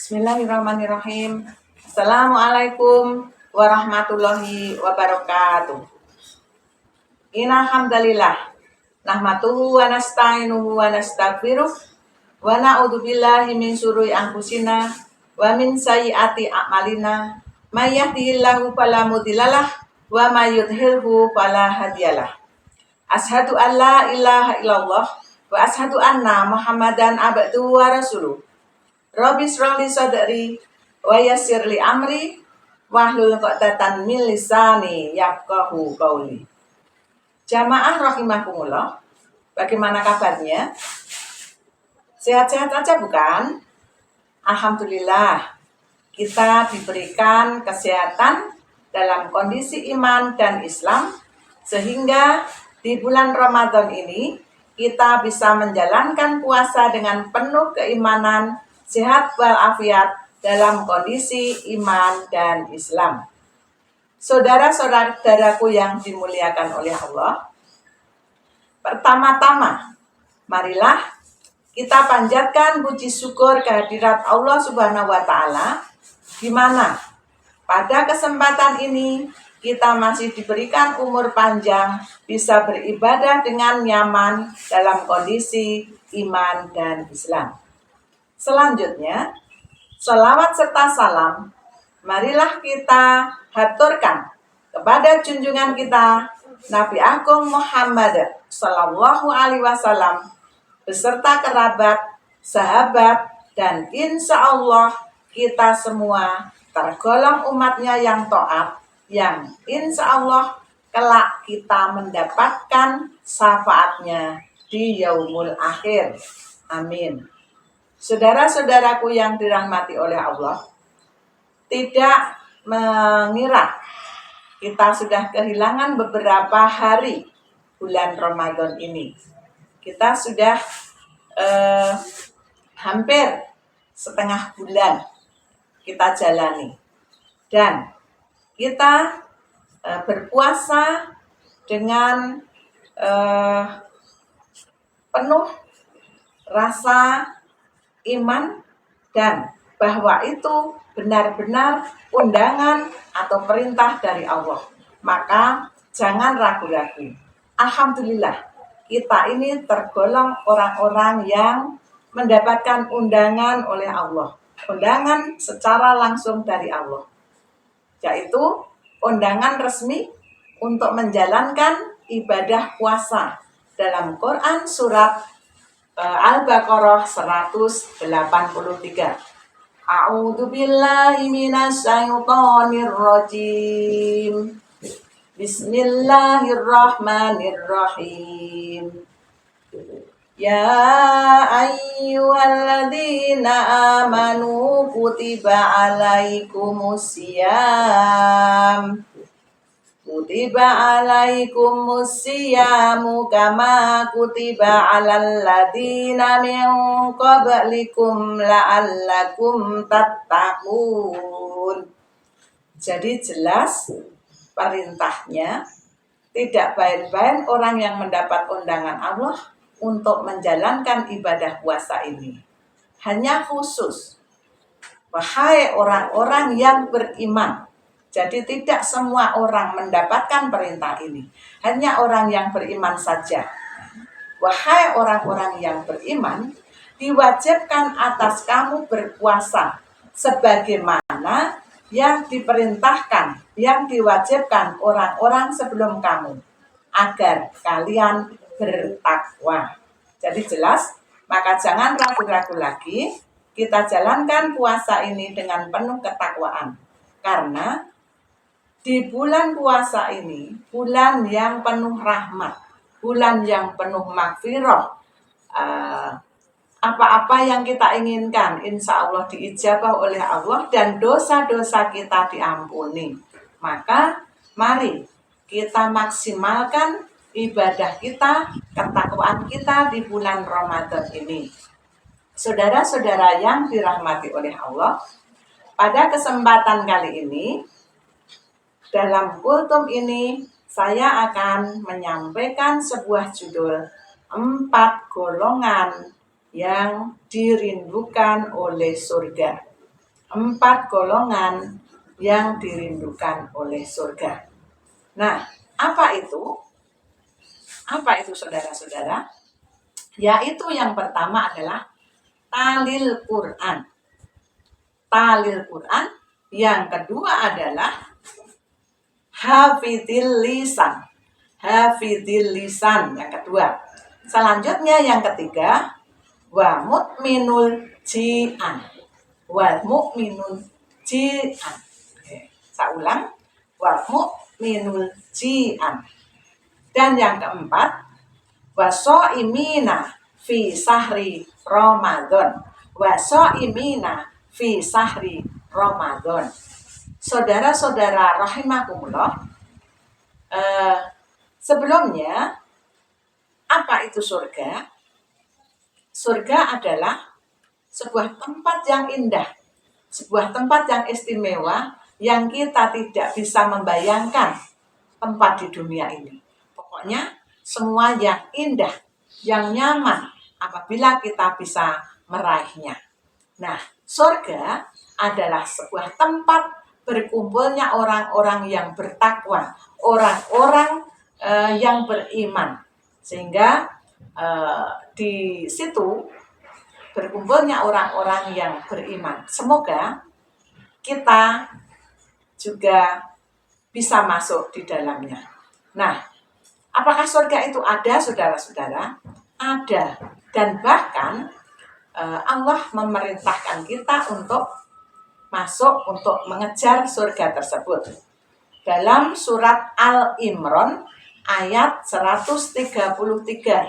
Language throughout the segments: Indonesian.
Bismillahirrahmanirrahim. Assalamualaikum warahmatullahi wabarakatuh. Innal hamdalillah nahmaduhu wa nasta'inuhu wa nastaghfiruh wa na'udzu billahi min syururi anfusina wa min sayyiati a'malina. May yahdihillahu fala mudhillalah wa may yudhlilhu fala hadiyalah. Asyhadu an la ilaha illallah wa asyhadu anna Muhammadan abduhu wa rasuluh. Rabbi shrah li sadri wa yassir li amri wahlul 'uqdatam min lisani yafqahu qauli. Jamaah rahimakumullah, bagaimana kabarnya? Sehat-sehat aja bukan? Alhamdulillah, kita diberikan kesehatan dalam kondisi iman dan Islam, sehingga di bulan Ramadan ini kita bisa menjalankan puasa dengan penuh keimanan, sehat walafiat dalam kondisi iman dan Islam. Saudara-saudaraku yang dimuliakan oleh Allah, pertama-tama marilah kita panjatkan puji syukur kehadirat Allah Subhanahu wa Ta'ala, di mana pada kesempatan ini kita masih diberikan umur panjang, bisa beribadah dengan nyaman dalam kondisi iman dan Islam. Selanjutnya, sholawat serta salam marilah kita haturkan kepada junjungan kita Nabi Agung Muhammad Sallallahu Alaihi Wasallam beserta kerabat, sahabat, dan insya Allah kita semua tergolong umatnya yang taat, yang insya Allah kelak kita mendapatkan syafaatnya di yaumul akhir. Amin. Saudara-saudaraku yang dirahmati oleh Allah, tidak mengira kita sudah kehilangan beberapa hari bulan Ramadan ini. Kita sudah hampir setengah bulan kita jalani, dan kita berpuasa dengan penuh rasa iman, dan bahwa itu benar-benar undangan atau perintah dari Allah. Maka jangan ragu-ragu. Alhamdulillah, kita ini tergolong orang-orang yang mendapatkan undangan oleh Allah. Undangan secara langsung dari Allah, yaitu undangan resmi untuk menjalankan ibadah puasa dalam Quran surat Al-Baqarah 183. A'udzu billahi minasyaitonir rajim. Bismillahirrahmanirrahim. Ya ayyuhalladzina amanu kutiba alaikumusiyam. Kutiba alaikumusyamu kama kutiba alal ladzina min qablikum la'allakum tattaqun. Jadi jelas perintahnya, tidak bain-bain orang yang mendapat undangan Allah untuk menjalankan ibadah puasa ini. Hanya khusus, wahai orang-orang yang beriman. Jadi tidak semua orang mendapatkan perintah ini, hanya orang yang beriman saja. Wahai orang-orang yang beriman, diwajibkan atas kamu berpuasa sebagaimana yang diperintahkan, yang diwajibkan orang-orang sebelum kamu, agar kalian bertakwa. Jadi jelas, maka jangan ragu-ragu lagi, kita jalankan puasa ini dengan penuh ketakwaan. Karena di bulan puasa ini, bulan yang penuh rahmat, bulan yang penuh maghfirah, apa-apa yang kita inginkan insya Allah diijabah oleh Allah dan dosa-dosa kita diampuni. Maka mari kita maksimalkan ibadah kita, ketakwaan kita di bulan Ramadan ini. Saudara-saudara yang dirahmati oleh Allah, pada kesempatan kali ini, dalam kultum ini, saya akan menyampaikan sebuah judul 4 golongan yang dirindukan oleh surga. 4 golongan yang dirindukan oleh surga. Nah, apa itu? Apa itu saudara-saudara? Yaitu yang pertama adalah talil Quran. Talil Quran. Yang kedua adalah hafidil lisan. Hafidil lisan yang kedua. Selanjutnya yang ketiga, wa mu'minul ji'an. Wa mu'minul ji'an. Saya ulang, wa mu'minul ji'an. Dan yang keempat, wa so'imina fi sahri Ramadan. Wa so'imina fi sahri Ramadan. Saudara-saudara rahimakumullah, sebelumnya apa itu surga? Surga adalah sebuah tempat yang indah, sebuah tempat yang istimewa yang kita tidak bisa membayangkan tempat di dunia ini. Pokoknya semua yang indah, yang nyaman apabila kita bisa meraihnya. Nah, surga adalah sebuah tempat berkumpulnya orang-orang yang bertakwa, orang-orang yang beriman. Sehingga di situ berkumpulnya orang-orang yang beriman. Semoga kita juga bisa masuk di dalamnya. Nah, apakah surga itu ada, saudara-saudara? Ada. Dan bahkan Allah memerintahkan kita untuk masuk, untuk mengejar surga tersebut. Dalam surat Al-Imran ayat 133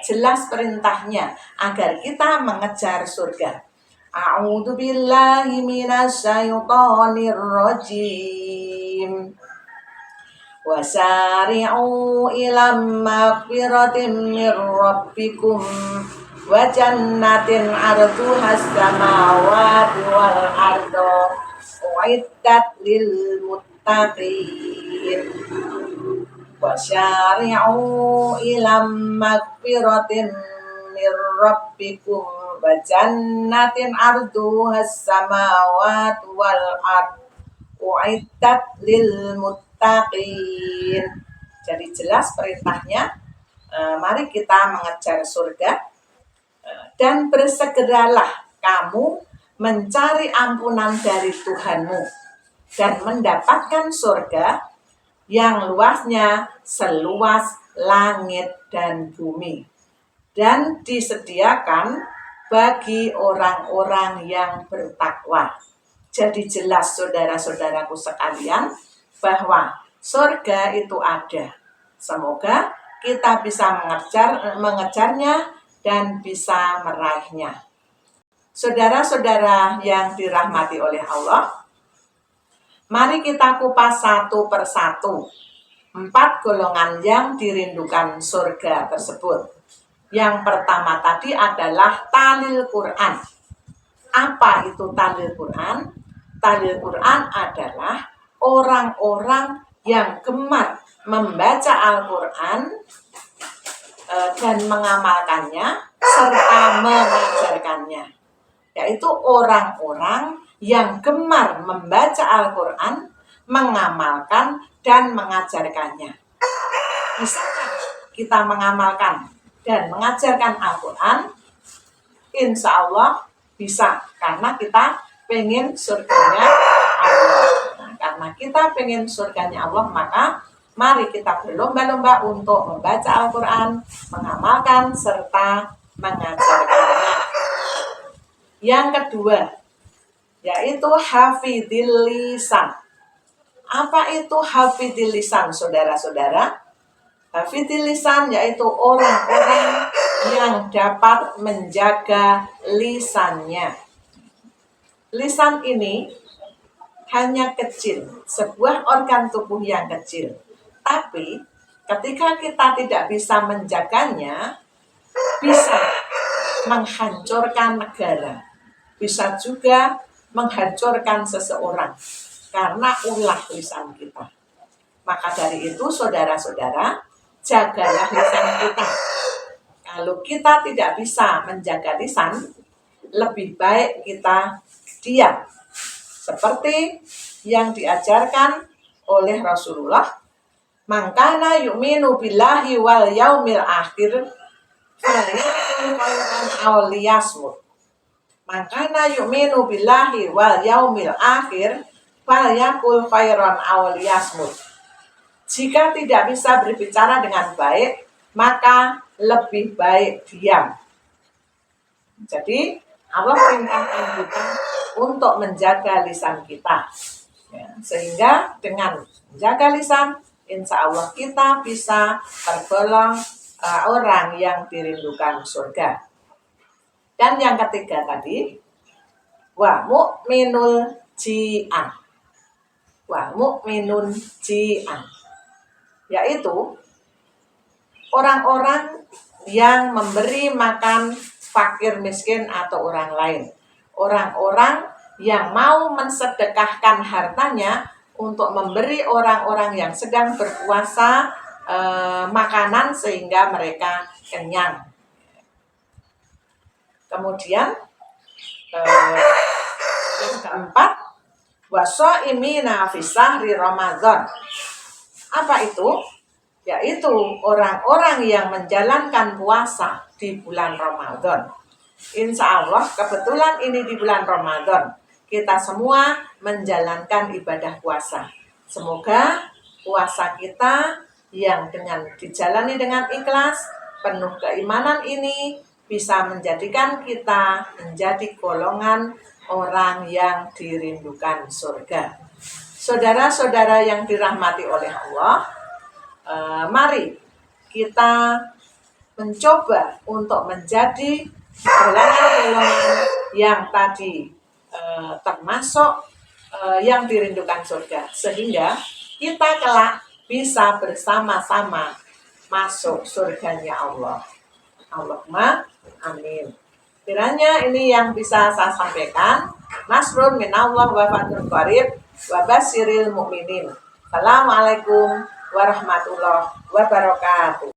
jelas perintahnya agar kita mengejar surga. A'udzu billahi minasyaitonir rajim. Wasari'u ila magfiratin mir rabbikum wa jannatin 'arduhas samawati wal ardu uiddat lil muttaqin. Wasyari'u ila magfiratin mir rabbikum wa jannatin 'arduhas samawati wal ardu uiddat lil muttaqin. Jadi jelas perintahnya, mari kita mengejar surga dan bersegeralah kamu mencari ampunan dari Tuhanmu dan mendapatkan surga yang luasnya seluas langit dan bumi dan disediakan bagi orang-orang yang bertakwa. Jadi jelas saudara-saudaraku sekalian bahwa surga itu ada. Semoga kita bisa mengejarnya dan bisa meraihnya. Saudara-saudara yang dirahmati oleh Allah, mari kita kupas satu persatu 4 golongan yang dirindukan surga tersebut. Yang pertama tadi adalah talil Quran. Apa itu talil Quran? Talil Quran adalah orang-orang yang gemar membaca Al-Quran dan mengamalkannya serta mengajarkannya, yaitu orang-orang yang gemar membaca Al-Quran, mengamalkan dan mengajarkannya. Bisakah kita mengamalkan dan mengajarkan Al-Quran? Insya Allah bisa, karena kita pengen surganya Allah. Nah, karena kita pengen surganya Allah, maka mari kita berlomba-lomba untuk membaca Al-Quran, mengamalkan, serta mengajarkannya. Yang kedua, yaitu hafidil lisan. Apa itu hafidil lisan, saudara-saudara? Hafidil lisan yaitu orang-orang yang dapat menjaga lisannya. Lisan ini hanya kecil, sebuah organ tubuh yang kecil. Tapi ketika kita tidak bisa menjaganya, bisa menghancurkan negara, bisa juga menghancurkan seseorang karena ulah lisan kita. Maka dari itu saudara-saudara, jagalah lisan kita. Kalau kita tidak bisa menjaga lisan, lebih baik kita diam. seperti yang diajarkan oleh Rasulullah, mangkana yu'minu billahi wal yaumil akhir falyakul khairan aw liyasmut. Mangkana yu'minu billahi wal yaumil akhir falyakul khairan aw liyasmut. Jika tidak bisa berbicara dengan baik, maka lebih baik diam. Jadi Allah perintahkan kita untuk menjaga lisan kita, ya, sehingga dengan menjaga lisan, insya Allah kita bisa tergolong orang yang dirindukan surga. Dan yang ketiga tadi, wa mu'minul ji'an. Wa mu'minun ji'an, yaitu orang-orang yang memberi makan fakir miskin atau orang lain. Orang-orang yang mau mensedekahkan hartanya untuk memberi orang-orang yang sedang berpuasa makanan sehingga mereka kenyang. Kemudian yang keempat, washaimina fi syahri Ramadan. Apa itu? Yaitu orang-orang yang menjalankan puasa di bulan Ramadan. Insya Allah kebetulan ini di bulan Ramadan, kita semua menjalankan ibadah puasa. Semoga puasa kita yang dijalani dengan ikhlas, penuh keimanan ini bisa menjadikan kita menjadi golongan orang yang dirindukan surga. Saudara-saudara yang dirahmati oleh Allah, mari kita mencoba untuk menjadi golongan-golongan yang tadi termasuk yang dirindukan surga, sehingga kita kelak bisa bersama-sama masuk surganya Allah. Allahumma amin. Kiranya ini yang bisa saya sampaikan. Nasrun minallah wa fathun qarib wa basyiril mu'minin. Assalamualaikum warahmatullahi wabarakatuh.